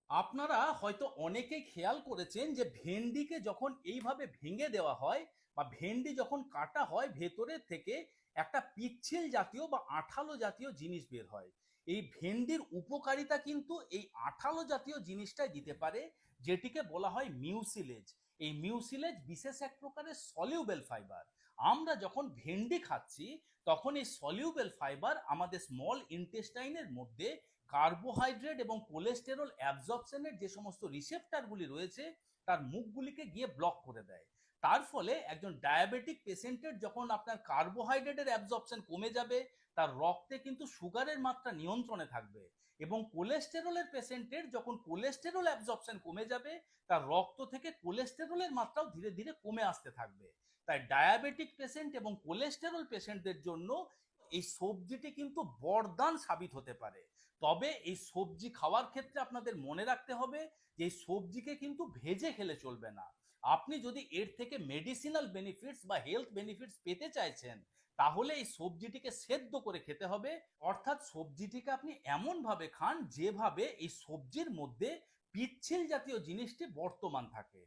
আপনারা হয়তো অনেকেই খেয়াল করেছেন যে ভেন্ডিকে যখন এইভাবে ভেঙে দেওয়া হয় বা ভেন্ডি যখন কাটা হয় ভেতরের থেকে একটা পিচ্ছিল জাতীয় বা আঠালো জাতীয় জিনিস বের হয়। এই ভেন্ডির উপকারিতা কিন্তু এই আঠালো জাতীয় জিনিসটাই দিতে পারে, যেটিকে বলা হয় মিউসিলেজ। এই মিউসিলেজ বিশেষ এক প্রকারের সলিউবেল ফাইবার। আমরা যখন ভেন্ডি খাচ্ছি তখন এই সলিউবেল ফাইবার আমাদের স্মল ইন্টেস্টাইনের মধ্যে কার্বোহাইড্রেট এবং কোলেস্টেরল অ্যাবজর্পশনের যে সমস্ত রিসেপ্টারগুলি রয়েছে তার মুখগুলিকে গিয়ে ব্লক করে দেয়। তার ফলে একজন ডায়াবেটিক পেশেন্টের যখন আপনার কার্বোহাইড্রেটের অ্যাবজর্পশন কমে যাবে, তার রক্তে কিন্তু সুগারের মাত্রা নিয়ন্ত্রণে থাকবে। এবং কোলেস্টেরলের পেশেন্টের যখন কোলেস্টেরল অ্যাবজর্পশন কমে যাবে, তার রক্ত থেকে কোলেস্টেরলের মাত্রাও ধীরে ধীরে কমে আসতে থাকবে। তাই ডায়াবেটিক পেশেন্ট এবং কোলেস্টেরল পেশেন্টদের জন্য এই সবজিটি কিন্তু বরদান সাবিত হতে পারে। তবে এই সবজি খাওয়ার ক্ষেত্রে আপনাদের মনে রাখতে হবে যে এই সবজিকে কিন্তু ভেজে খেলে চলবে না। আপনি যদি এর থেকে মেডিসিনাল বেনিফিটস বা হেলথ বেনিফিটস পেতে চাইছেন, তাহলে এই সবজিটিকে সেদ্ধ করে খেতে হবে। অর্থাৎ সবজিটিকে আপনি এমন ভাবে খান যেভাবে এই সবজির মধ্যে পিচ্ছিল জাতীয় জিনিসটি বর্তমান থাকে।